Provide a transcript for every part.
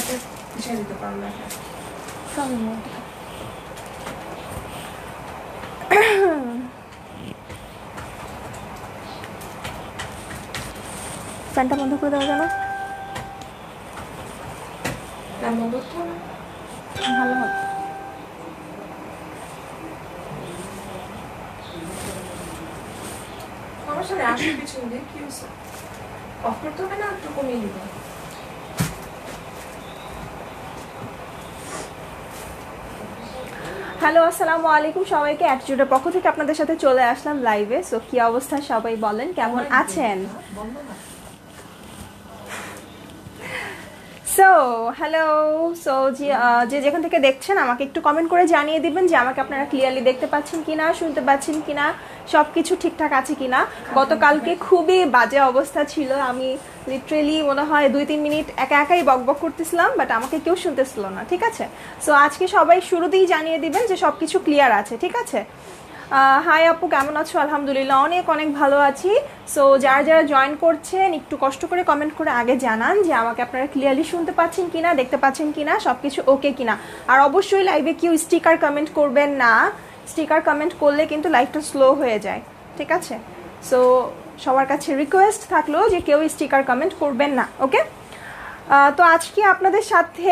একটা পিছিয়ে দিতে পারো না ফ্যানটা বন্ধ করে দেওয়া জানো বন্ধ করতে হবে ভালো হবে আমার সাথে আসলে পিছনে দিয়ে কি হচ্ছে অফ করতে হবে না একটু কমিয়ে দিবে হ্যালো আসসালামু আলাইকুম সবাইকে অ্যাটিটিউডের পক্ষ থেকে আপনাদের সাথে চলে আসলাম লাইভে। সো কি অবস্থা সবাই বলেন, কেমন আছেন? সো হ্যালো, সো যে যেখান থেকে দেখছেন আমাকে একটু কমেন্ট করে জানিয়ে দিবেন যে আমাকে আপনারা ক্লিয়ারলি দেখতে পাচ্ছেন কিনা, শুনতে পাচ্ছেন কিনা, সব কিছু ঠিকঠাক আছে কিনা। গতকালকে খুবই বাজে অবস্থা ছিল, আমি লিটারেলি মনে হয় 2-3 মিনিট একা একাই বকবক করতেছিলাম, বাট আমাকে কেউ শুনতেছিল না, ঠিক আছে? সো আজকে সবাই শুরুতেই জানিয়ে দিবেন যে সব কিছু ক্লিয়ার আছে, ঠিক আছে? হাই আপু, কেমন আছো? আলহামদুলিল্লাহ অনেক অনেক ভালো আছি। সো যারা যারা জয়েন করছেন একটু কষ্ট করে কমেন্ট করে আগে জানান যে আমাকে আপনারা ক্লিয়ারলি শুনতে পাচ্ছেন কিনা, দেখতে পাচ্ছেন কিনা, সব কিছু ওকে কিনা। আর অবশ্যই লাইভে কেউ স্টিকার কমেন্ট করবেন না, স্টিকার কমেন্ট করলে কিন্তু লাইভটা স্লো হয়ে যায়, ঠিক আছে? সো সবার কাছে রিকোয়েস্ট থাকলো যে কেউ স্টিকার কমেন্ট করবেন না, ওকে? তো আজকে আপনাদের সাথে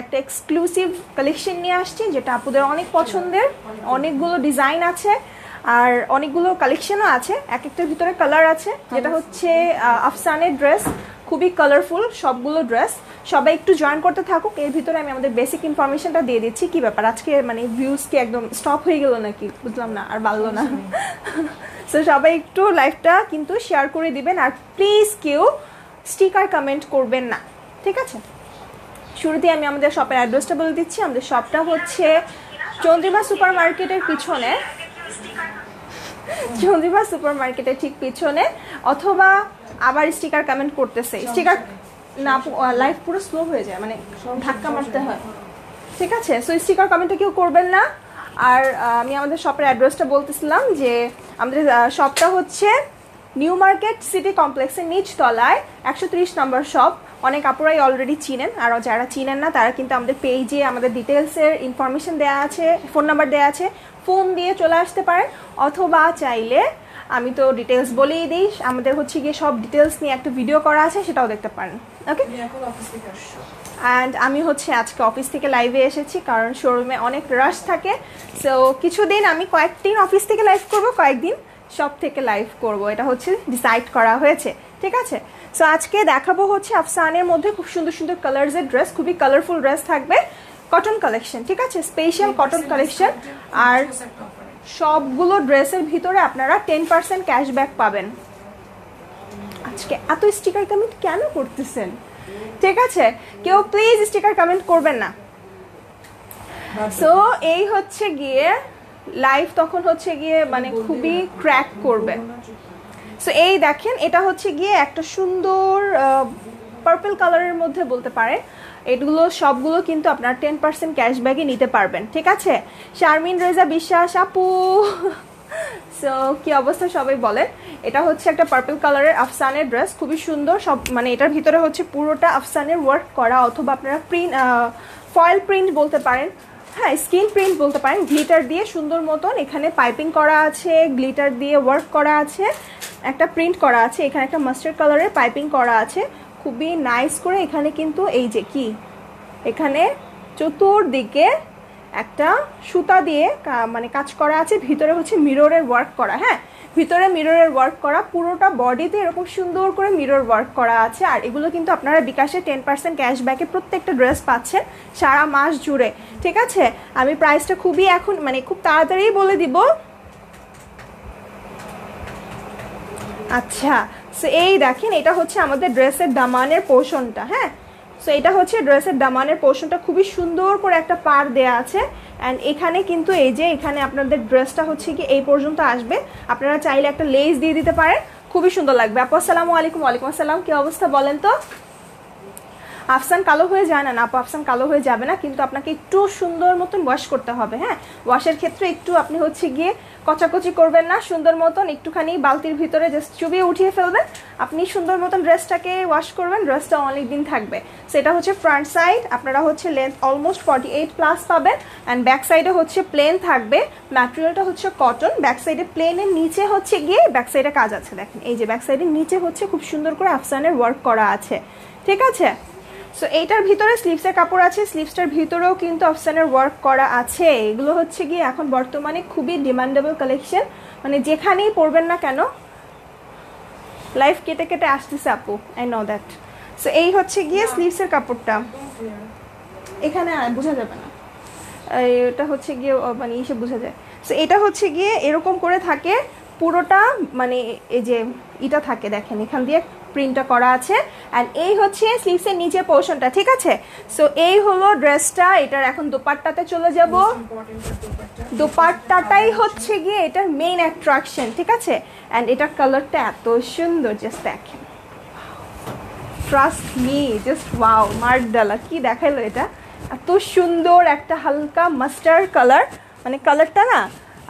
একটা এক্সক্লুসিভ কালেকশন নিয়ে আসছি, যেটা আপুদের অনেক পছন্দের। অনেকগুলো ডিজাইন আছে আর অনেকগুলো কালেকশনও আছে, এক একটার ভিতরে কালার আছে। যেটা হচ্ছে আফসানের ড্রেস, খুবই কালারফুল সবগুলো ড্রেস। সবাই একটু জয়েন করতে থাকুক। এর ভিতরে আমি আমাদের বেসিক ইনফরমেশনটা দিয়ে দিচ্ছি। কি ব্যাপার, আজকে মানে ভিউজ কি একদম স্টপ হয়ে গেল নাকি? বুঝলাম না, আর বাড়লো না। সো সবাই একটু লাইভটা কিন্তু শেয়ার করে দিবেন, আর প্লিজ কেউ স্টিকার কমেন্ট করবেন না, ঠিক আছে? শুরুতেই আমি আমাদের শপের অ্যাড্রেসটা বলে দিচ্ছি। আমাদের শপটা হচ্ছে চন্দ্রিমা সুপার মার্কেটের পিছনে, চন্দ্রিমা সুপার মার্কেটের ঠিক পিছনে। অথবা আবার স্টিকার কমেন্ট করতেছে, স্টিকার না, লাইভ পুরো স্লো হয়ে যায়, মানে ধাক্কা মারতে হয়, ঠিক আছে? সো স্টিকার কমেন্টটা কেউ করবেন না। আর আমি আমাদের শপের অ্যাড্রেসটা বলতেছিলাম যে আমাদের শপটা হচ্ছে নিউ মার্কেট সিটি কমপ্লেক্সের নিচতলায় 130 নম্বর শপ। অনেক আপুরাই অলরেডি চিনেন, আর যারা চিনেন না তারা কিন্তু আমাদের পেজে আমাদের ডিটেলসের ইনফরমেশন দেওয়া আছে, ফোন নাম্বার দেওয়া আছে, ফোন দিয়ে চলে আসতে পারেন। অথবা চাইলে আমি তো ডিটেলস বলেই দিই, আমাদের হচ্ছে গিয়ে সব ডিটেলস নিয়ে একটা ভিডিও করা আছে, সেটাও দেখতে পারেন, ওকে? অ্যান্ড আমি হচ্ছে আজকে অফিস থেকে লাইভে এসেছি, কারণ শোরুমে অনেক রাশ থাকে। সো কিছুদিন আমি কয়েকদিন অফিস থেকে লাইভ করব, কয়েকদিন সব থেকে লাইভ করব, এটা হচ্ছে ডিসাইড করা হয়েছে, ঠিক আছে? সো আজকে দেখাবো হচ্ছে আফসানের মধ্যে খুব সুন্দর সুন্দর কালার্সের ড্রেস, খুবই কালারফুল ড্রেস থাকবে, কটন কালেকশন, ঠিক আছে? Special cotton collection. আর সবগুলো ড্রেসের ভিতরে আপনারা 10% ক্যাশব্যাক পাবেন। আজকে এত স্টিকার কমেন্ট কেন করতেছেন, ঠিক আছে? কেউ প্লিজ স্টিকার কমেন্ট করবেন না। সো এই হচ্ছে গিয়ে লাইভ, তখন হচ্ছে গিয়ে মানে খুবই ক্র্যাক করবে। সো এই দেখেন, এটা হচ্ছে গিয়ে একটা সুন্দর পার্পল কালারের মধ্যে বলতে পারে। এগুলো সবগুলো কিন্তু আপনার 10% ক্যাশব্যাকে নিতে পারবেন, ঠিক আছে? শারমিন রেজা বিশ্বাস আপু, সো কি অবস্থা সবাই বলেন? এটা হচ্ছে একটা পার্পল কালারের আফসানের ড্রেস, খুবই সুন্দর। সব মানে এটার ভিতরে হচ্ছে পুরোটা আফসানের ওয়ার্ক করা, অথবা আপনারা প্রিন্ট, ফয়েল প্রিন্ট বলতে পারেন, হ্যাঁ স্ক্রিন প্রিন্ট বলতে পারেন। গ্লিটার দিয়ে সুন্দর মতন এখানে পাইপিং করা আছে, গ্লিটার দিয়ে ওয়ার্ক করা আছে, একটা প্রিন্ট করা আছে, এখানে একটা মাস্টার্ড কালারের পাইপিং করা আছে, খুবই নাইস করে। এখানে কিন্তু এই যে কি, এখানে চতুর্দিকে একটা সুতা দিয়ে মানে কাজ করা আছে, ভিতরে হচ্ছে মিররের ওয়ার্ক করা, হ্যাঁ ভিতরে মিররের ওয়ার্ক করা, পুরোটা বডিতে এরকম সুন্দর করে মিরর ওয়ার্ক করা আছে। আর এগুলো কিন্তু আপনারা বিকাশে 10% ক্যাশব্যাকে প্রত্যেকটা ড্রেস পাচ্ছেন সারা মাস জুড়ে, ঠিক আছে? আমি প্রাইসটা খুবই এখন মানে খুব তাড়াতাড়ি বলে দিব। আচ্ছা, সো এই দেখেন, এটা হচ্ছে আমাদের ড্রেসের দামানের পোর্শনটা, হ্যাঁ? সো এটা হচ্ছে ড্রেসের দামানের পোর্শনটা, খুবই সুন্দর করে একটা পার দেয়া আছে। অ্যান্ড এখানে কিন্তু এই যে এখানে আপনাদের ড্রেসটা হচ্ছে কি এই পর্যন্ত আসবে, আপনারা চাইলে একটা লেস দিয়ে দিতে পারেন, খুবই সুন্দর লাগবে। আপু আসসালামু আলাইকুম। ওয়ালাইকুম আসসালাম, কি অবস্থা বলেন তো? আফসান কালো হয়ে যায় না আপু, আফসান কালো হয়ে যাবে না, কিন্তু আপনাকে একটু সুন্দর মতন ওয়াশ করতে হবে। হ্যাঁ, ওয়াশের ক্ষেত্রে একটু আপনি হচ্ছে গিয়ে কচাকচি করবেন না, সুন্দর মতন একটুখানি বালতির ভিতরে জাস্ট চুবিয়ে উঠিয়ে ফেলবেন। আপনি সুন্দর মতন ড্রেসটাকে ওয়াশ করবেন, ড্রেসটা অনেক দিন থাকবে। সেটা হচ্ছে ফ্রন্ট সাইড, আপনারা হচ্ছে লেন্থ অলমোস্ট 48+ পাবেন। অ্যান্ড ব্যাক সাইডে হচ্ছে প্লেন থাকবে, ম্যাটেরিয়ালটা হচ্ছে কটন। ব্যাক সাইডে প্লেনের নিচে হচ্ছে গিয়ে ব্যাক সাইডে কাজ আছে, দেখেন এই যে ব্যাক সাইডের নিচে হচ্ছে খুব সুন্দর করে আফসানের ওয়ার্ক করা আছে, ঠিক আছে। সো এইটার ভিতরে স্লিভসের কাপড় আছে, স্লিভসটার ভিতরেও কিন্তু আফসানের ওয়ার্ক করা আছে। এগুলো হচ্ছে গিয়ে এখন বর্তমানে খুবই ডিমান্ডেবল কালেকশন, মানে যেখানেই পরবেন না কেন লাইফ কেটে কেটে আসতেছে আপু, আই নো দ্যাট। সো এই হচ্ছে গিয়ে স্লিভসের কাপড়টা, এখানে বোঝা যাবে না, এটা হচ্ছে গিয়ে মানে ইসে বোঝা যায়। সো এটা হচ্ছে গিয়ে এরকম করে থাকে পুরোটা, মানে এই যে এটা থাকে দেখেন এখান দিয়ে প্রিন্টটা করা আছে। অ্যান্ড এই হচ্ছে স্লিভসের নিচে পোর্শনটা, ঠিক আছে। সো এই হলো ড্রেসটা। এটার এখন দোপাট্টাতে চলে যাব। দোপাট্টাটাই হচ্ছে গিয়ে এটার মেইন অ্যাট্রাকশন, ঠিক আছে। অ্যান্ড এটার কালারটা এত সুন্দর, জাস্ট দেখেন, ট্রাস্ট মি, জাস্ট ওয়াও, মার্কডালা কি দেখাইলো এটা, এত সুন্দর একটা হালকা মাস্টার্ড কালার, মানে কালারটা না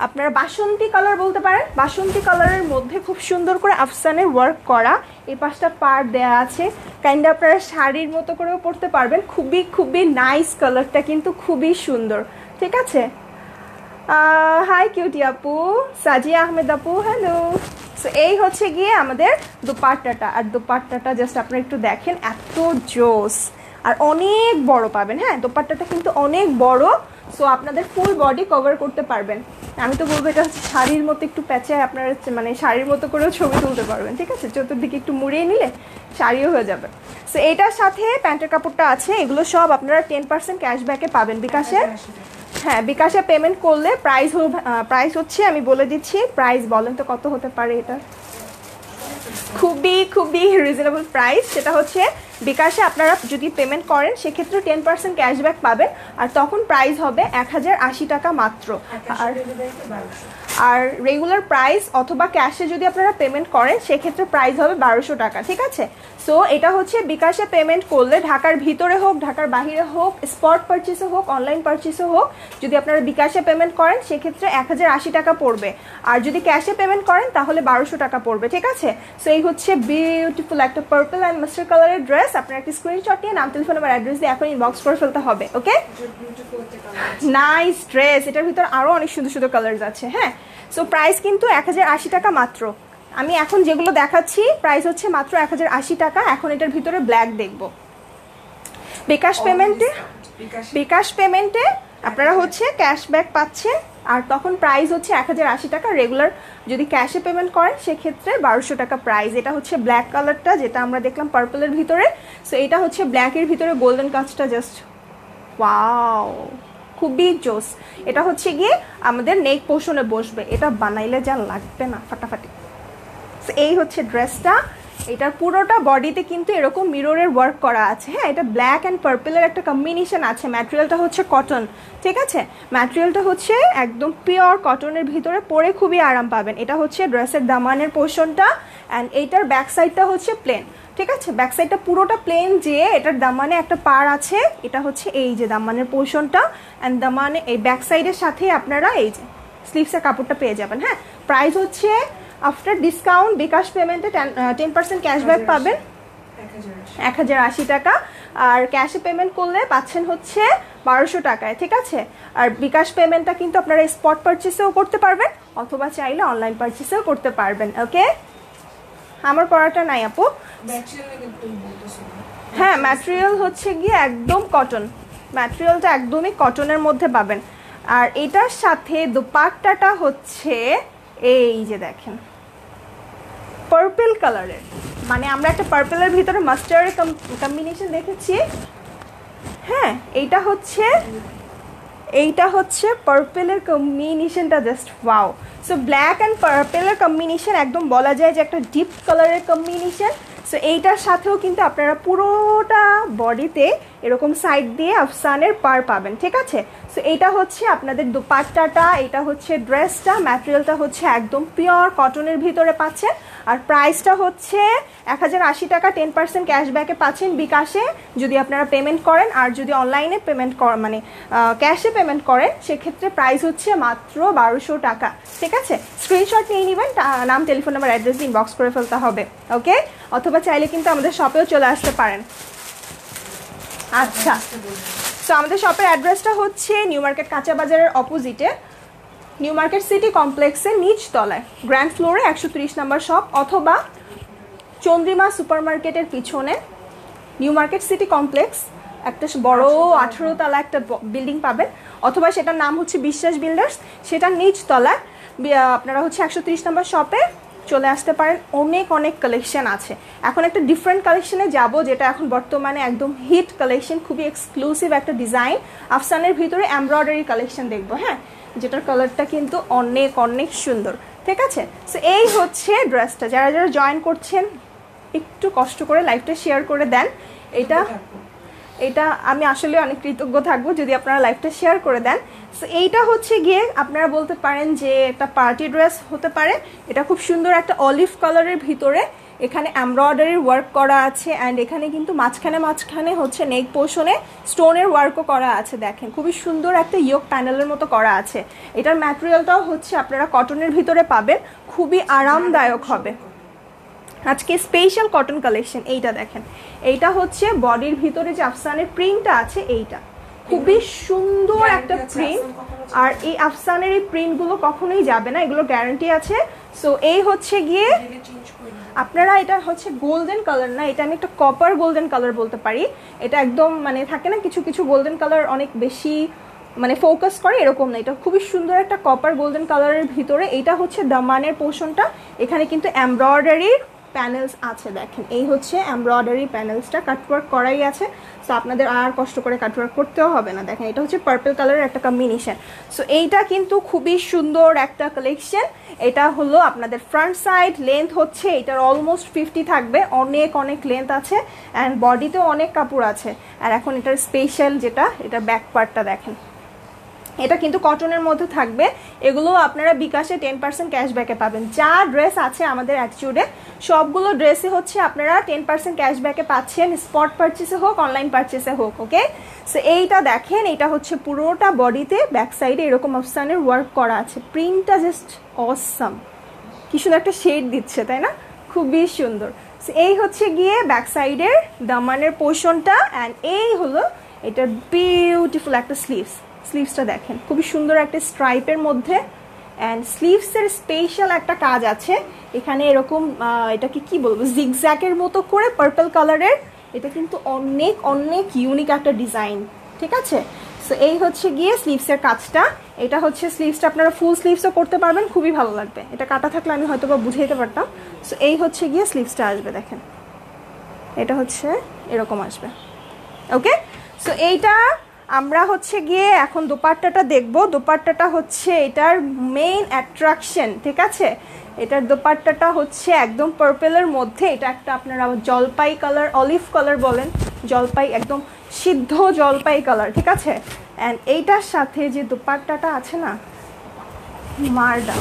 আপনারা বাসন্তী কালার বলতে পারেন। বাসন্তী কালারের মধ্যে খুব সুন্দর করে আফসানের ওয়ার্ক করা, এই পাশটা পাড় দেয়া আছে, কাইন্ডলি আপনারা শাড়ির মতো করেও পরতে পারবেন। খুবই খুবই নাইস কালারটা, কিন্তু খুবই সুন্দর, ঠিক আছে। হাই কিউটি আপু, সাজিয়া আহমেদ আপু, হ্যালো। সো এই হচ্ছে গিয়ে আমাদের দোপাট্টাটা। আর দোপাট্টাটা জাস্ট আপনারা একটু দেখেন, এত জোস, আর অনেক বড় পাবেন। হ্যাঁ, দোপাট্টাটা কিন্তু অনেক বড়, সো আপনাদের ফুল বডি কভার করতে পারবেন। আমি তো বলবো এটা হচ্ছে শাড়ির মতো একটু প্যাঁচে, আপনারা মানে শাড়ির মতো করেও ছবি তুলতে পারবেন, ঠিক আছে। চতুর্দিকে একটু মুড়িয়ে নিলে শাড়িও হয়ে যাবে। সো এইটার সাথে প্যান্টের কাপড়টা আছে, এগুলো সব আপনারা 10% ক্যাশব্যাকে পাবেন বিকাশে। হ্যাঁ, বিকাশে পেমেন্ট করলে প্রাইস হচ্ছে, আমি বলে দিচ্ছি প্রাইস, বলেন তো কত হতে পারে এটা। খুবই খুবই রিজনেবল প্রাইস। সেটা হচ্ছে বিকাশে আপনারা যদি পেমেন্ট করেন সেক্ষেত্রে 10% ক্যাশব্যাক পাবেন, আর তখন প্রাইস হবে 1080 টাকা মাত্র। আর রেগুলার প্রাইস অথবা ক্যাশে যদি আপনারা পেমেন্ট করেন সেক্ষেত্রে প্রাইস হবে 1200 টাকা, ঠিক আছে। সো এটা হচ্ছে বিকাশে পেমেন্ট করলে ঢাকার ভিতরে হোক ঢাকার বাহিরে হোক, স্পট পারচেসে হোক অনলাইন পারচেসে হোক, যদি আপনারা বিকাশে পেমেন্ট করেন সেক্ষেত্রে 1080 টাকা পড়বে, আর যদি ক্যাশে পেমেন্ট করেন তাহলে 1200 টাকা পড়বে, ঠিক আছে। সো এই হচ্ছে বিউটিফুল একটা পার্পল অ্যান্ড মাস্টার্ড কালারের ড্রেস। আপনারা একটা স্ক্রিনশট নিয়ে নাম, টেলিফোন নাম্বার, অ্যাড্রেস দিয়ে এখন ইনবক্স করে ফেলতে হবে, ওকে। নাইস ড্রেস, এটার ভিতর আরও অনেক সুন্দর সুন্দর কালার্স আছে। হ্যাঁ, সো প্রাইস কিন্তু 1080 টাকা মাত্র। আমি এখন যেগুলো দেখাচ্ছি প্রাইস হচ্ছে মাত্র 1080 টাকা। এখন এটার ভিতরে ব্ল্যাক দেখব। বিকাশ পেমেন্টে আপনারা হচ্ছে ক্যাশব্যাক পাচ্ছেন, আর তখন প্রাইস হচ্ছে 1080 টাকা। রেগুলার যদি ক্যাশে পেমেন্ট করেন সেক্ষেত্রে 1200 টাকা প্রাইস। এটা হচ্ছে ব্ল্যাক কালারটা, যেটা আমরা দেখলাম পার্পলের ভিতরে। সো এটা হচ্ছে ব্ল্যাকের ভিতরে গোল্ডেন কাজটা, জাস্ট ওয়াও, খুবই জোস। এটা হচ্ছে গিয়ে আমাদের নেক পোর্শনে বসবে, এটা বানাইলে যা লাগবে না ফাটাফাটি। এই হচ্ছে ড্রেসটা। এটার পুরোটা বডিতে কিন্তু এরকম মিররের ওয়ার্ক করা আছে। হ্যাঁ, এটা ব্ল্যাক অ্যান্ড পার্পলের একটা কম্বিনেশন আছে। ম্যাটেরিয়ালটা হচ্ছে কটন, ঠিক আছে। ম্যাটেরিয়ালটা হচ্ছে একদম পিওর কটনের ভিতরে, পরে খুবই আরাম পাবেন। এটা হচ্ছে ড্রেসের দামানের পোর্শনটা, অ্যান্ড এইটার ব্যাক সাইডটা হচ্ছে প্লেন, ঠিক আছে। ব্যাক সাইডটা পুরোটা প্লেন, যে এটার দামানে একটা পার আছে, এটা হচ্ছে এই যে দামানের পোর্শনটা। অ্যান্ড দামানে এই ব্যাক সাইডের সাথে আপনারা এই যে স্লিভসের কাপড়টা পেয়ে যাবেন। হ্যাঁ, প্রাইস হচ্ছে আফটার ডিসকাউন্ট বিকাশ পেমেন্টে 10% ক্যাশব্যাক পাবেন 1080 টাকা, আর ক্যাশে পেমেন্ট করলে পাচ্ছেন হচ্ছে 1200 টাকায়, ঠিক আছে। আর বিকাশ পেমেন্টটা কিন্তু আপনারা স্পট পারচেসেও করতে পারবেন, অথবা চাইলে অনলাইন পারচেসেও করতে পারবেন, ওকে। আমার পড়াটা নাই আপু। হ্যাঁ, ম্যাটেরিয়াল হচ্ছে গিয়ে একদম কটন, ম্যাটেরিয়ালটা একদমই কটনের মধ্যে পাবেন। আর এটার সাথে দোপাট্টাটা হচ্ছে এই যে দেখেন পার্পল কালারের, মানে আমরা একটা পার্পলের ভিতরে মাস্টার্ড কম্বিনেশন দেখেছি। হ্যাঁ, এইটা হচ্ছে পার্পলের কম্বিনেশনটা, just wow. So black and পার্পলের কম্বিনেশন একদম বলা যায় যে একটা ডিপ কালারের কম্বিনেশন, সো এইটার সাথেও কিন্তু আপনারা পুরোটা বডিতে এরকম সাইড দিয়ে আফসানের পার পাবেন, ঠিক আছে। সো এইটা হচ্ছে আপনাদের দুপাট্টাটা, এটা হচ্ছে ড্রেসটা, ম্যাটেরিয়ালটা হচ্ছে একদম পিওর কটনের ভিতরে পাচ্ছেন। আর প্রাইসটা হচ্ছে 1080 টাকা, 10% ক্যাশব্যাকে পাচ্ছেন বিকাশে যদি আপনারা পেমেন্ট করেন। আর যদি অনলাইনে পেমেন্ট করেন মানে ক্যাশে পেমেন্ট করেন সেক্ষেত্রে প্রাইস হচ্ছে মাত্র 1200 টাকা, ঠিক আছে। স্ক্রিনশট নিয়ে নেবেন, নাম, টেলিফোন নাম্বার, অ্যাড্রেস দিয়ে ইনবক্স করে ফেলতে হবে, ওকে। অথবা চাইলে কিন্তু আমাদের শপেও চলে আসতে পারেন। আচ্ছা, সো আমাদের শপের অ্যাড্রেসটা হচ্ছে নিউ মার্কেট কাঁচা বাজারের অপোজিটে, নিউ মার্কেট সিটি কমপ্লেক্সের নিচ তলায় গ্র্যান্ড ফ্লোরে 130 নম্বর শপ, অথবা চন্দ্রিমা সুপার মার্কেটের পিছনে নিউ মার্কেট সিটি কমপ্লেক্স একটা বড় 18 তলা একটা বিল্ডিং পাবেন, অথবা সেটার নাম হচ্ছে বিশ্বাস বিল্ডার্স, সেটার নিচ তলায় আপনারা হচ্ছে 130 নম্বর শপে চলে আসতে পারেন। অনেক অনেক কালেকশন আছে। এখন একটা ডিফারেন্ট কালেকশনে যাব, যেটা এখন বর্তমানে একদম হিট কালেকশন, খুবই এক্সক্লুসিভ একটা ডিজাইন আফসানের ভিতরে এমব্রয়ডারি কালেকশন দেখবো, হ্যাঁ, যেটার কালারটা কিন্তু অনেক অনেক সুন্দর, ঠিক আছে। সো এই হচ্ছে ড্রেসটা। যারা যারা জয়েন করছেন একটু কষ্ট করে লাইভটা শেয়ার করে দেন। এটা আমি আসলে অনেক কৃতজ্ঞ থাকবো যদি আপনারা লাইভটা শেয়ার করে দেন। সো এইটা হচ্ছে গিয়ে আপনারা বলতে পারেন যে একটা পার্টি ড্রেস হতে পারে। এটা খুব সুন্দর একটা অলিভ কালারের ভিতরে এখানে এমব্রয়ডারির ওয়ার্ক করা আছে, অ্যান্ড এখানে কিন্তু মাঝখানে হচ্ছে নেক পোর্শনে স্টোনের ওয়ার্কও করা আছে। দেখেন খুবই সুন্দর একটা ইয়োক প্যানেলের মতো করা আছে। এটার ম্যাটেরিয়ালটাও হচ্ছে আপনারা কটনের ভিতরে পাবেন, খুবই আরামদায়ক হবে। আজকে স্পেশাল কটন কালেকশন। এইটা দেখেন, এইটা হচ্ছে বডির ভিতরে যে আফসানের প্রিন্টটা আছে, এইটা খুবই সুন্দর একটা প্রিন্ট। আর এই আফসানের এই প্রিন্টগুলো কখনোই যাবে না, এগুলো গ্যারান্টি আছে। সো এই হচ্ছে গিয়ে আপনারা, এটা হচ্ছে গোল্ডেন কালার না, এটা আমি একটা কপার গোল্ডেন কালার বলতে পারি। এটা একদম মানে থাকে না কিছু কিছু গোল্ডেন কালার অনেক বেশি মানে ফোকাস করে, এরকম না। এটা খুবই সুন্দর একটা কপার গোল্ডেন কালারের ভিতরে। এটা হচ্ছে দামানের পোর্শনটা, এখানে কিন্তু এমব্রয়ডারির প্যানেলস আছে। দেখেন এই হচ্ছে এমব্রয়ডারি প্যানেলসটা, কাটওয়ার্ক করাই আছে। সো আপনাদের আর কষ্ট করে কাটওয়ার্ক করতেও হবে না। দেখেন এটা হচ্ছে পার্পল কালারের একটা কম্বিনেশন। সো এইটা কিন্তু খুবই সুন্দর একটা কালেকশন। এটা হলো আপনাদের ফ্রন্ট সাইড, লেন্থ হচ্ছে এটার অলমোস্ট 50 থাকবে, অনেক অনেক লেন্থ আছে, অ্যান্ড বডিতেও অনেক কাপড় আছে। আর এখন এটার স্পেশাল যেটা, এটার ব্যাক পার্টটা দেখেন, এটা কিন্তু কটনের মধ্যে থাকবে। এগুলো আপনারা বিকাশে 10% ক্যাশব্যাকে পাবেন। যা ড্রেস আছে আমাদের অ্যাটিটিউডে সবগুলো ড্রেসে হচ্ছে আপনারা 10% ক্যাশব্যাকে পাচ্ছেন, স্পট পারচেসে হোক অনলাইন পারচেসে হোক, ওকে। সো এইটা দেখেন, এটা হচ্ছে পুরোটা বডিতে ব্যাক সাইডে এরকম আফসানের ওয়ার্ক করা আছে। প্রিন্টটা জাস্ট অসাম, কি সুন্দর একটা শেড দিচ্ছে, তাই না? খুবই সুন্দর। সো এই হচ্ছে গিয়ে ব্যাক সাইডের দামানের পোর্শনটা, অ্যান্ড এই হলো এটার বিউটিফুল একটা স্লিভসটা দেখেন, খুবই সুন্দর একটা স্ট্রাইপের মধ্যে, অ্যান্ড স্লিভসের স্পেশাল একটা কাজ আছে এখানে, এরকম এটাকে কি বলবো, জিগজ্যাগের মতো করে পার্পল কালারের। এটা কিন্তু অনেক অনেক ইউনিক একটা ডিজাইন, ঠিক আছে। সো এই হচ্ছে গিয়ে স্লিভসের কাজটা। এটা হচ্ছে স্লিভসটা আপনারা ফুল স্লিভসও করতে পারবেন, খুবই ভালো লাগবে। এটা কাটা থাকলে আমি হয়তো বা বুঝাইতে পারতাম। সো এই হচ্ছে গিয়ে স্লিভসটা আসবে, দেখেন এটা হচ্ছে এরকম আসবে, ওকে। সো এইটা আমরা হচ্ছে গিয়ে এখন দোপাট্টাটা দেখব। দোপাট্টাটা হচ্ছে এটার মেইন অ্যাট্রাকশন, ঠিক আছে। এটার দোপাট্টাটা হচ্ছে একদম পার্পলের মধ্যে, এটা একটা আপনারা জলপাই কালার, অলিভ কালার বলেন, জলপাই, একদম সিদ্ধ জলপাই কালার, ঠিক আছে। অ্যান্ড এইটার সাথে যে দোপাট্টাটা আছে না, মারডা,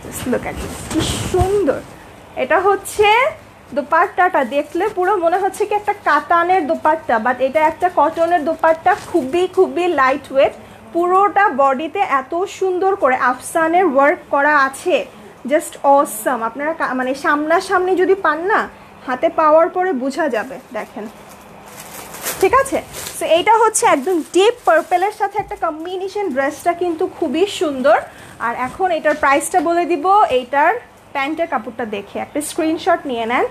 জাস্ট লুক এট দিস, কি সুন্দর। এটা হচ্ছে দোপাট্টাটা দেখলে পুরো মনে হচ্ছে কি একটা কাতানের দোপাট্টা, বাট এটা একটা কটনের দোপাট্টা, খুবই খুবই লাইট ওয়েট। পুরোটা বডিতে এত সুন্দর করে আফসানের ওয়ার্ক করা আছে, জাস্ট অসাম। আপনারা মানে সামনাসামনি যদি পান না, হাতে পাওয়ার পরে বোঝা যাবে, দেখেন, ঠিক আছে। সো এইটা হচ্ছে একদম ডিপ পার্পলের সাথে একটা কম্বিনেশন। ড্রেসটা কিন্তু খুবই সুন্দর। আর এখন এটার প্রাইসটা বলে দিব। এইটার প্যান্টের কাপড়টা দেখে একটা স্ক্রিনশট নিয়ে নেন,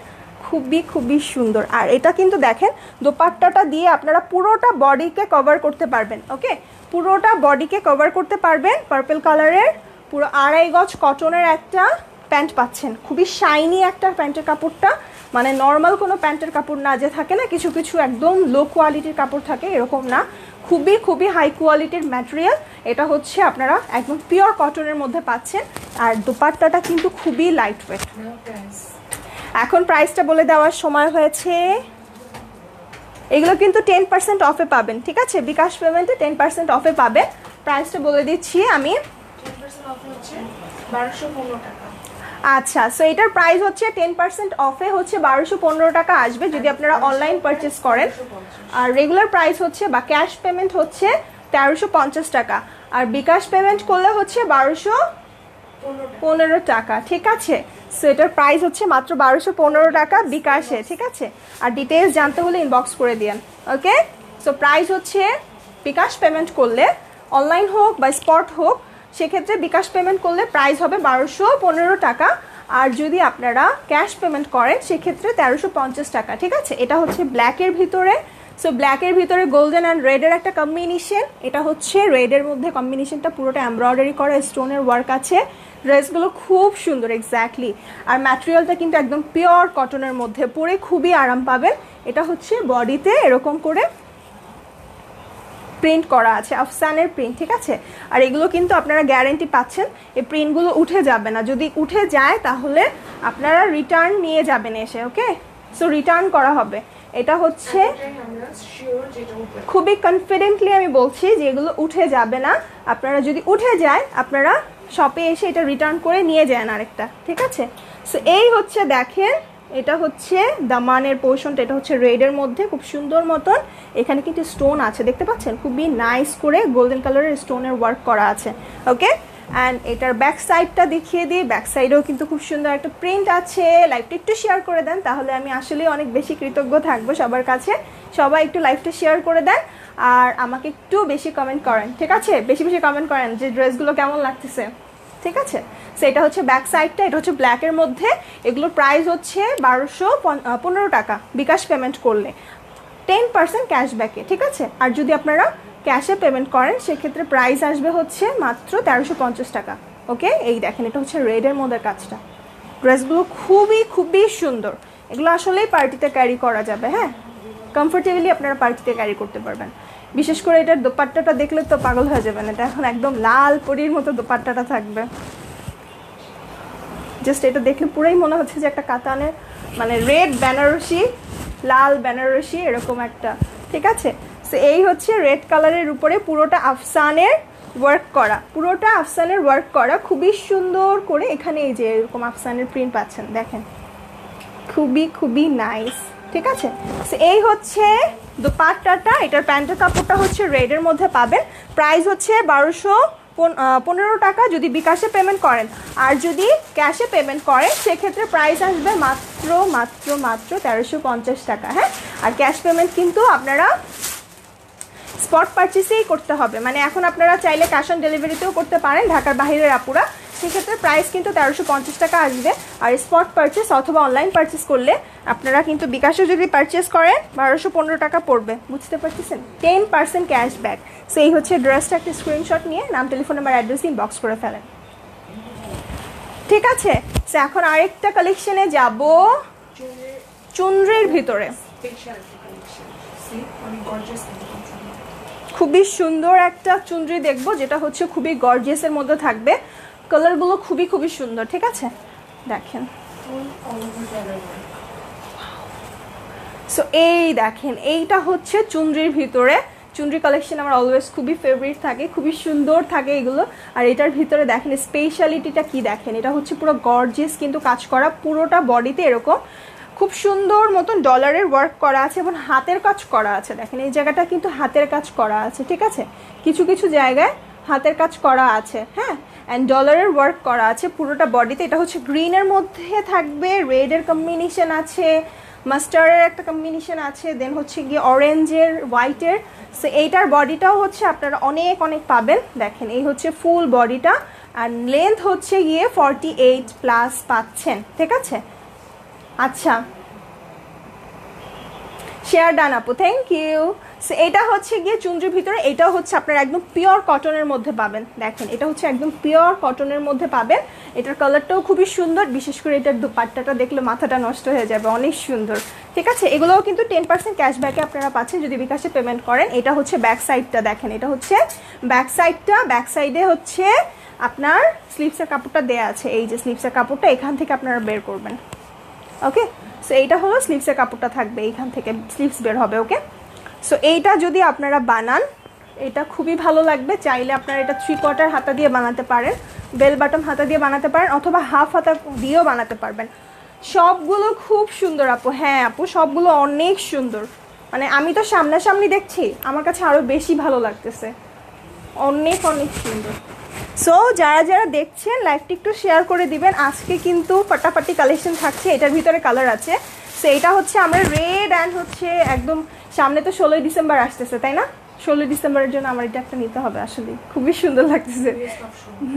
খুবই খুবই সুন্দর। আর এটা কিন্তু দেখেন দোপাট্টাটা দিয়ে আপনারা পুরোটা বডিকে কভার করতে পারবেন, ওকে, পুরোটা বডিকে কভার করতে পারবেন। পার্পল কালারের পুরো 2.5 গজ কটনের একটা প্যান্ট পাচ্ছেন, খুবই শাইনি একটা প্যান্টের কাপড়টা, মানে নর্মাল কোনো প্যান্টের কাপড় না, যে থাকে না কিছু কিছু একদম লো কোয়ালিটির কাপড় থাকে, এরকম না, খুবই খুবই হাই কোয়ালিটির ম্যাটেরিয়াল। এটা হচ্ছে আপনারা একদম পিওর কটনের মধ্যে পাচ্ছেন। আর দোপাট্টাটা কিন্তু খুবই লাইট ওয়েট। এখন প্রাইসটা বলে দেওয়ার সময় হয়েছে। এগুলো কিন্তু 10% অফে পাবেন, ঠিক আছে? বিকাশ পেমেন্টে 10% অফে পাবে। প্রাইসটা বলে দিচ্ছি আমি। 10% অফ হচ্ছে 1215 টাকা। আচ্ছা, সো এটার প্রাইস হচ্ছে 10% অফে হচ্ছে 1215 টাকা আসবে যদি আপনারা অনলাইন পারচেস করেন। আর রেগুলার প্রাইস হচ্ছে বা ক্যাশ পেমেন্ট হচ্ছে 1350 টাকা, আর বিকাশ পেমেন্ট করলে হচ্ছে 1215 টাকা, ঠিক আছে? সো এটার প্রাইস হচ্ছে মাত্র 1215 টাকা বিকাশে, ঠিক আছে? আর ডিটেইলস জানতে হলে ইনবক্স করে দিন, ওকে? সো প্রাইস হচ্ছে বিকাশ পেমেন্ট করলে, অনলাইন হোক বা স্পট হোক, সেক্ষেত্রে বিকাশ পেমেন্ট করলে প্রাইস হবে 1215 টাকা, আর যদি আপনারা ক্যাশ পেমেন্ট করেন সেক্ষেত্রে 1350 টাকা, ঠিক আছে? এটা হচ্ছে ব্ল্যাকের ভিতরে। সো ব্ল্যাকের ভিতরে গোল্ডেন অ্যান্ড রেডের একটা কম্বিনেশন। এটা হচ্ছে রেডের মধ্যে কম্বিনেশনটা পুরোটা এমব্রয়ডারি করা স্টোনের ওয়ার্ক আছে। ড্রেসগুলো খুব সুন্দর, এক্স্যাক্টলি। আর ম্যাটেরিয়ালটা কিন্তু একদম পিওর কটনের মধ্যে, পরে খুবই আরাম পাবেন। এটা হচ্ছে বডিতে এরকম করে প্রিন্ট করা আছে, আফসানের প্রিন্ট, ঠিক আছে? আর এগুলো কিন্তু আপনারা গ্যারেন্টি পাচ্ছেন এই প্রিন্টগুলো উঠে যাবে না। যদি উঠে যায় তাহলে আপনারা রিটার্ন নিয়ে যাবেন এসে, ওকে? সো রিটার্ন করা হবে। এটা হচ্ছে খুবই কনফিডেন্টলি আমি বলছি যে এগুলো উঠে যাবে না। আপনারা যদি উঠে যায় আপনারা শপে এসে এটা রিটার্ন করে নিয়ে যান আরেকটা, ঠিক আছে? সো এই হচ্ছে দেখেন, এটা হচ্ছে দামানের পোর্শনটা। এটা হচ্ছে রেডের মধ্যে খুব সুন্দর মতন এখানে কিন্তু স্টোন আছে, দেখতে পাচ্ছেন? খুবই নাইস করে গোল্ডেন কালারের স্টোনের ওয়ার্ক করা আছে, ওকে? অ্যান্ড এটার ব্যাক সাইডটা দেখিয়ে দিই। ব্যাক সাইডেও কিন্তু খুব সুন্দর একটা প্রিন্ট আছে। লাইভটা একটু শেয়ার করে দেন, তাহলে আমি আসলে অনেক বেশি কৃতজ্ঞ থাকবো সবার কাছে। সবাই একটু লাইভটা শেয়ার করে দেন আর আমাকে একটু বেশি কমেন্ট করেন, ঠিক আছে? বেশি বেশি কমেন্ট করেন যে ড্রেসগুলো কেমন লাগতেছে, ঠিক আছে? সো এটা হচ্ছে ব্যাক সাইডটা। এটা হচ্ছে ব্ল্যাকের মধ্যে। এগুলোর প্রাইস হচ্ছে 1215 টাকা বিকাশ পেমেন্ট করলে, 10% ক্যাশব্যাকে, ঠিক আছে? আর যদি আপনারা ক্যাশে পেমেন্ট করেন সেক্ষেত্রে প্রাইস আসবে হচ্ছে মাত্র 1350 টাকা, ওকে? এই দেখেন, এটা হচ্ছে রেডের মধ্যে কাজটা। ড্রেসগুলো খুবই খুবই সুন্দর। এগুলো আসলেই পার্টিতে ক্যারি করা যাবে, হ্যাঁ, কমফোর্টেবলি আপনারা পার্টিতে ক্যারি করতে পারবেন। বিশেষ করে এটার দোপাট্টাটা দেখলে তো পাগল হয়ে যাবেন। এটা এখন একদম লাল পরীর মতো দোপাট্টাটা থাকবে। জাস্ট এটা দেখলে পুরোই মনে হচ্ছে যে একটা কাতানের, মানে রেড বেনারসি, লাল বেনারসি, এরকম একটা, ঠিক আছে? সো এই হচ্ছে রেড কালারের উপরে পুরোটা আফসানের ওয়ার্ক করা, পুরোটা আফসানের ওয়ার্ক করা, খুবই সুন্দর করে। এখানে এই যে এরকম আফসানের প্রিন্ট পাচ্ছেন, দেখেন, খুবই খুবই নাইস, ঠিক আছে? সো এই হচ্ছে দোপাট্টাটা। এটার প্যান্টের কাপড়টা হচ্ছে রেডের মধ্যে পাবেন। প্রাইস হচ্ছে 1215 টাকা যদি বিকাশে পেমেন্ট করেন। আর যদি ক্যাশে পেমেন্ট করেন সেক্ষেত্রে প্রাইস আসবে মাত্র মাত্র মাত্র 1350 টাকা, হ্যাঁ? আর ক্যাশ পেমেন্ট কিন্তু আপনারা স্পট পারচেসেই করতে হবে। মানে এখন আপনারা চাইলে ক্যাশ অন ডেলিভারিতেও করতে পারেন, ঢাকার বাইরের আপুরা। সেক্ষেত্রে প্রাইস কিন্তু 1350 টাকা আসবে। আর স্পট পারচেস অথবা অনলাইন পারচেস করলে আপনারা কিন্তু বিকাশে যদি পারচেস করেন 1215 টাকা পড়বে, বুঝতে পারতেছেন? 10% ক্যাশব্যাক। সো এই হচ্ছে ড্রেসটা। একটা স্ক্রিনশট নিয়ে নাম, টেলিফোন নাম্বার, অ্যাড্রেস ইনবক্স করে ফেলেন, ঠিক আছে? সো এখন আরেকটা কালেকশনে যাব, চুনরির ভিতরে। খুবই সুন্দর একটা চুনরি দেখবো যেটা হচ্ছে খুবই গর্জিয়াসের মধ্যে থাকবে। কালারগুলো খুবই খুবই সুন্দর, ঠিক আছে? দেখেন, সো এই দেখেন, এইটা হচ্ছে চুনরির ভিতরে। চুনরি কালেকশন আমার অলওয়েজ খুবই ফেভারিট থাকে, খুবই সুন্দর থাকে এগুলো। আর এটার ভিতরে দেখেন স্পেশালিটিটা কি, দেখেন, এটা হচ্ছে পুরো গর্জিয়াস কিন্তু কাজ করা, পুরোটা বডিতে এরকম খুব সুন্দর মতন ডলারের ওয়ার্ক করা আছে এবং হাতের কাজ করা আছে। দেখেন এই জায়গাটা কিন্তু হাতের কাজ করা আছে, ঠিক আছে? কিছু কিছু জায়গায় হাতের কাজ করা আছে, হ্যাঁ, অ্যান্ড ডলারের ওয়ার্ক করা আছে পুরোটা বডিতে। এটা হচ্ছে গ্রিনের মধ্যে থাকবে, রেডের কম্বিনেশন আছে, মাস্টার্ডের একটা কম্বিনেশন আছে, দেন হচ্ছে গিয়ে অরেঞ্জের, হোয়াইটের। সো এইটার বডিটাও হচ্ছে আপনারা অনেক অনেক পাবেন। দেখেন এই হচ্ছে ফুল বডিটা, আর লেন্থ হচ্ছে গিয়ে 48+ পাচ্ছেন, ঠিক আছে? আচ্ছা, শেয়ার ডান আপু, থ্যাংক ইউ। সো এটা হচ্ছে গিয়ে চুনরির ভিতরে। এটাও হচ্ছে আপনারা একদম পিওর কটনের মধ্যে পাবেন। দেখেন এটা হচ্ছে একদম পিওর কটনের মধ্যে পাবেন। এটার কালারটাও খুবই সুন্দর, বিশেষ করে এটার দুপাট্টাটা দেখলে মাথাটা নষ্ট হয়ে যাবে, অনেক সুন্দর, ঠিক আছে? এগুলোও কিন্তু 10% ক্যাশব্যাকে আপনারা পাচ্ছেন যদি বিকাশে পেমেন্ট করেন। এটা হচ্ছে ব্যাক সাইডটা, দেখেন, এটা হচ্ছে ব্যাক সাইডটা। ব্যাক সাইডে হচ্ছে আপনার স্লিভসের কাপড়টা দেয়া আছে। এই যে স্লিভসের কাপড়টা এখান থেকে আপনারা বের করবেন, ওকে। সো এইটা হলো স্লিভসের কাপড়টা থাকবে, এইখান থেকে স্লিভস বের হবে। ওকে, সো এইটা যদি আপনারা বানান এটা খুবই ভালো লাগবে। চাইলে আপনারা এটা 3/4 হাতা দিয়ে বানাতে পারেন, বেল বাটম হাতা দিয়ে বানাতে পারেন, অথবা হাফ হাতা দিয়েও বানাতে পারবেন। সবগুলো খুব সুন্দর আপু। হ্যাঁ আপু, সবগুলো অনেক সুন্দর, মানে আমি তো সামনাসামনি দেখছি, আমার কাছে আরও বেশি ভালো লাগতেছে, অনেক অনেক সুন্দর। সো যারা যারা দেখছেন লাইভটি একটু শেয়ার করে দিবেন। আজকে কিন্তু ফাটাফাটি কালেকশন থাকছে, এটার ভিতরে কালার আছে। সো এটা হচ্ছে আমরা রেড অ্যান্ড হচ্ছে একদম সামনে তো 16ই ডিসেম্বর আসতেছে, তাই না? 16 ডিসেম্বরের জন্য আমার এটা একটা নিতে হবে, আসলে খুবই সুন্দর লাগতেছে।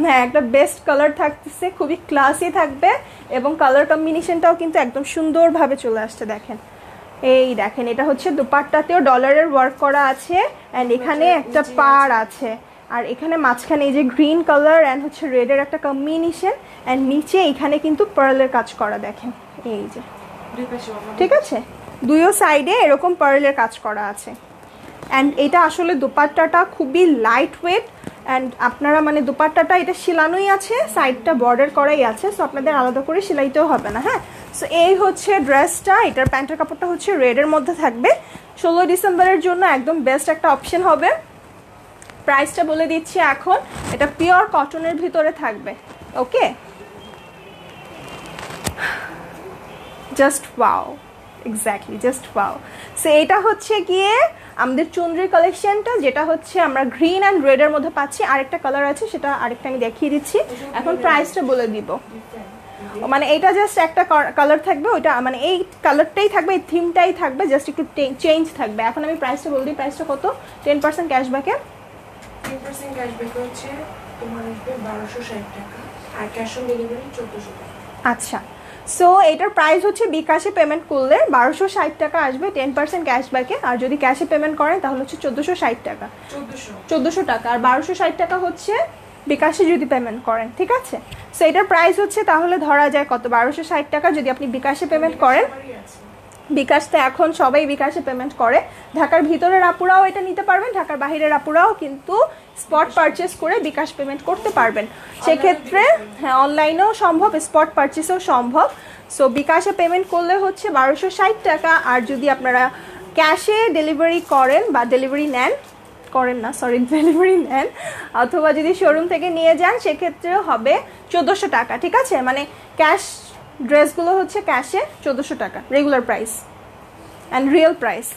হ্যাঁ, একটা বেস্ট কালার থাকতেছে, খুবই ক্লাসি থাকবে, এবং কালার কম্বিনেশনটাও কিন্তু একদম সুন্দরভাবে চলে আসছে। দেখেন, এই দেখেন, এটা হচ্ছে দুপাট্টাতেও ডলারের ওয়ার্ক করা আছে, অ্যান্ড এখানে একটা পার আছে, আর এখানে মাঝখানে এই যে গ্রিন কালার অ্যান্ড হচ্ছে রেডের একটা কম্বিনেশন, অ্যান্ড নিচে এখানে কিন্তু পার্লের কাজ করা। দেখেন এই যে, ঠিক আছে, দুইও সাইডে এরকম পার্লের কাজ করা আছে। অ্যান্ড এটা আসলে দুপাট্টাটা খুবই লাইট ওয়েট, অ্যান্ড আপনারা মানে দুপাট্টাটা এটা সেলানোই আছে, সাইডটা বর্ডার করাই আছে, সো আপনাদের আলাদা করে সেলাইতেও হবে না। হ্যাঁ, সো এই হচ্ছে ড্রেসটা। এটার প্যান্টের কাপড়টা হচ্ছে রেডের মধ্যে থাকবে। 16 ডিসেম্বরের জন্য একদম বেস্ট একটা অপশন হবে। প্রাইসটা বলে দিচ্ছি এখন, এটা পিওর কটনের ভিতরে থাকবে। Okay, just wow, exactly just wow. So এটা হচ্ছে গিয়ে আমাদের চুনরি কালেকশনটা, যেটা হচ্ছে আমরা গ্রিন অ্যান্ড রেডের মধ্যে পাচ্ছি। আরেকটা কালার আছে, সেটা আরেকটা আমি দেখিয়ে দিচ্ছি। এখন প্রাইসটা বলে দিব, মানে এটা জাস্ট একটা কালার থাকবে, ওইটা মানে এই কালারটাই থাকবে, এই থিমটাই থাকবে, জাস্ট একটু চেঞ্জ থাকবে। এখন আমি প্রাইসটা বলে দিই। প্রাইসটা কত? 10% ক্যাশব্যাকে। 10% ক্যাশব্যাক হচ্ছে তোমার আসবে 1260 টাকা, আর ক্যাশ অন ডেলিভারি 1400 টাকা। আচ্ছা, সো এটার প্রাইস হচ্ছে বিকাশে পেমেন্ট করলে 1260 টাকা আসবে 10% ক্যাশব্যাকে, আর যদি ক্যাশে পেমেন্ট করেন তাহলে হচ্ছে 1460 টাকা। 1400 টাকা, আর 1260 টাকা হচ্ছে বিকাশে যদি পেমেন্ট করেন। ঠিক আছে, সো এটার প্রাইস হচ্ছে তাহলে ধরা যায় কত? 1260 টাকা যদি আপনি বিকাশে পেমেন্ট করেন। বিকাশতে এখন সবাই বিকাশে পেমেন্ট করে। ঢাকার ভিতরের আপুরাও এটা নিতে পারবেন, ঢাকার বাইরের আপুরাও কিন্তু স্পট পারচেস করে বিকাশ পেমেন্ট করতে পারবেন। সেক্ষেত্রে হ্যাঁ, অনলাইনেও সম্ভব, স্পট পারচেসও সম্ভব। সো বিকাশে পেমেন্ট করলে হচ্ছে 1260 টাকা, আর যদি আপনারা ক্যাশে ডেলিভারি করেন বা ডেলিভারি নেন, করেন না সরি, ডেলিভারি নেন, অথবা যদি শোরুম থেকে নিয়ে যান, সেক্ষেত্রেও হবে 1400 টাকা। ঠিক আছে, মানে ক্যাশ ড্রেসগুলো হচ্ছে ক্যাশে 1400 টাকা regular price and real price.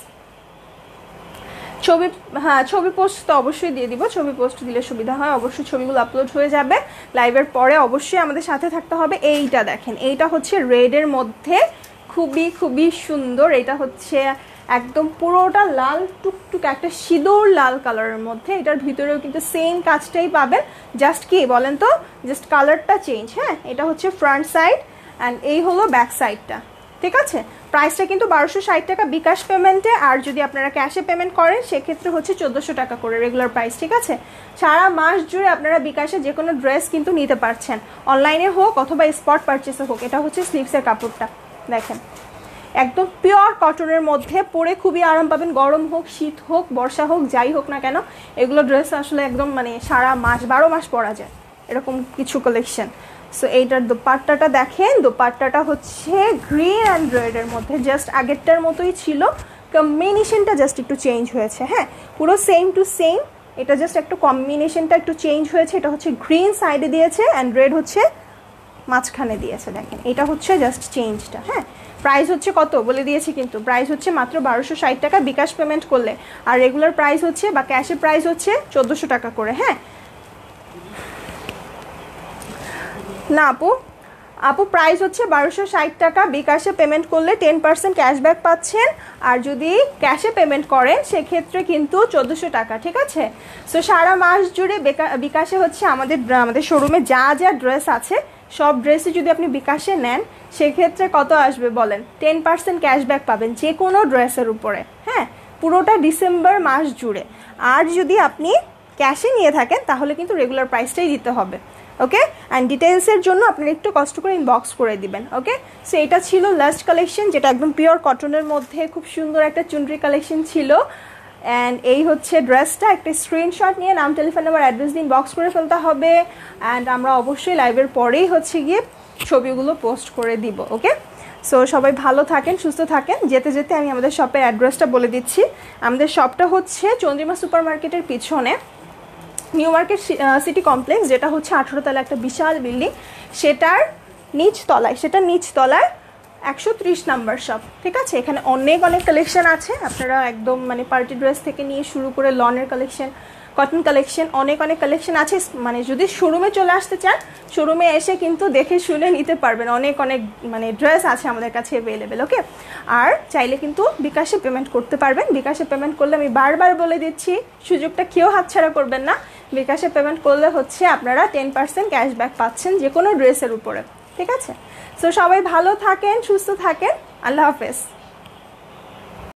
ছবি, হ্যাঁ ছবি পোস্ট তো অবশ্যই দিয়ে দিব, ছবি পোস্ট দিলে সুবিধা হয়, অবশ্যই ছবিগুলো আপলোড হয়ে যাবে লাইভের পরে। অবশ্যই আমাদের সাথে থাকতে হবে। এইটা দেখেন, এইটা হচ্ছে রেডের মধ্যে, খুবই খুবই সুন্দর। এটা হচ্ছে একদম পুরোটা লাল টুকটুক একটা সিঁদুর লাল কালারের মধ্যে, এটার ভিতরেও কিন্তু সেম কাজটাই পাবেন, জাস্ট কি বলেন তো, জাস্ট কালারটা চেঞ্জ। হ্যাঁ, এটা হচ্ছে ফ্রন্ট সাইড অ্যান্ড এই হলো ব্যাক সাইডটা। ঠিক আছে, প্রাইসটা কিন্তু 1260 টাকা বিকাশ পেমেন্টে, আর যদি আপনারা ক্যাশে পেমেন্ট করেন সেক্ষেত্রে হচ্ছে 1400 টাকা করে রেগুলার প্রাইস। ঠিক আছে, সারা মাস জুড়ে আপনারা বিকাশে যে কোনো ড্রেস কিন্তু নিতে পারছেন, অনলাইনে হোক অথবা স্পট পারচেসে হোক। এটা হচ্ছে স্লিভসের কাপড়টা, দেখেন একদম পিওর কটনের মধ্যে, পরে খুবই আরাম পাবেন, গরম হোক শীত হোক বর্ষা হোক যাই হোক না কেন, এগুলো ড্রেস আসলে একদম মানে সারা মাস 12 মাস পরা যায় এরকম কিছু কালেকশন। সো এইটার দোপাট্টাটা দেখেন, দোপাট্টাটা হচ্ছে গ্রিন অ্যান্ড রেডের মধ্যে, জাস্ট আগেরটার মতোই ছিল, কম্বিনেশনটা জাস্ট একটু চেঞ্জ হয়েছে। হ্যাঁ, পুরো সেম টু সেম, এটা জাস্ট একটু কম্বিনেশনটা একটু চেঞ্জ হয়েছে। এটা হচ্ছে গ্রিন সাইডে দিয়েছে অ্যান্ড রেড হচ্ছে মাঝখানে দিয়েছে। দেখেন, এটা হচ্ছে জাস্ট চেঞ্জটা। হ্যাঁ, প্রাইস হচ্ছে কত বলে দিয়েছি, কিন্তু প্রাইস হচ্ছে মাত্র 1260 টাকা বিকাশ পেমেন্ট করলে, আর রেগুলার প্রাইস হচ্ছে বা ক্যাশের প্রাইস হচ্ছে 1400 টাকা করে। হ্যাঁ না আপু প্রাইস হচ্ছে 1260 টাকা, বিকাশে পেমেন্ট করলে 10% ক্যাশব্যাক পাচ্ছেন, আর যদি ক্যাশে পেমেন্ট করেন সেক্ষেত্রে কিন্তু 1400 টাকা। ঠিক আছে, সো সারা মাস জুড়ে বিকাশে হচ্ছে আমাদের শোরুমে যা যা ড্রেস আছে সব ড্রেসই যদি আপনি বিকাশে নেন সেক্ষেত্রে কত আসবে বলেন? 10% ক্যাশব্যাক পাবেন যে কোনো ড্রেসের উপরে। হ্যাঁ, পুরোটা ডিসেম্বর মাস জুড়ে। আর যদি আপনি ক্যাশে নিয়ে থাকেন তাহলে কিন্তু রেগুলার প্রাইসটাই দিতে হবে। ওকে, অ্যান্ড ডিটেলসের জন্য আপনারা একটু কষ্ট করে ইনবক্স করে দিবেন। ওকে, সো এটা ছিল লাস্ট কালেকশন, যেটা একদম পিওর কটনের মধ্যে খুব সুন্দর একটা চুনরি কালেকশন ছিল। অ্যান্ড এই হচ্ছে ড্রেসটা, একটা স্ক্রিনশট নিয়ে নাম টেলিফোন নাম্বার অ্যাড্রেস দিন বক্স করে ফেলতে হবে, অ্যান্ড আমরা অবশ্যই লাইভের পরেই হচ্ছে গিয়ে ছবিগুলো পোস্ট করে দিব। ওকে, সো সবাই ভালো থাকেন, সুস্থ থাকেন। যেতে যেতে আমি আমাদের শপের অ্যাড্রেসটা বলে দিচ্ছি। আমাদের শপটা হচ্ছে চন্দ্রিমা সুপার মার্কেটের পিছনে নিউ মার্কেট সিটি কমপ্লেক্স, যেটা হচ্ছে 18 তলা একটা বিশাল বিল্ডিং, সেটার নিচতলায় 130 নাম্বার শপ। ঠিক আছে, এখানে অনেক কালেকশন আছে। আপনারা একদম মানে পার্টি ড্রেস থেকে নিয়ে শুরু করে লনের কালেকশন, কটন কালেকশন, অনেক কালেকশন আছে। মানে যদি শোরুমে চলে আসতে চান, শোরুমে এসে কিন্তু দেখে শুনে নিতে পারবেন। অনেক মানে ড্রেস আছে আমাদের কাছে অ্যাভেলেবেল। ওকে, আর চাইলে কিন্তু বিকাশে পেমেন্ট করতে পারবেন। বিকাশে পেমেন্ট করলে আমি বারবার বলে দিচ্ছি, সুযোগটা কেউ হাতছাড়া করবেন না। বিকাশে পেমেন্ট করলে হচ্ছে আপনারা 10% ক্যাশব্যাক পাচ্ছেন যে কোনো ড্রেসের উপরে। ঠিক আছে, সো সবাই ভালো থাকেন, সুস্থ থাকেন। আল্লাহ হাফেজ।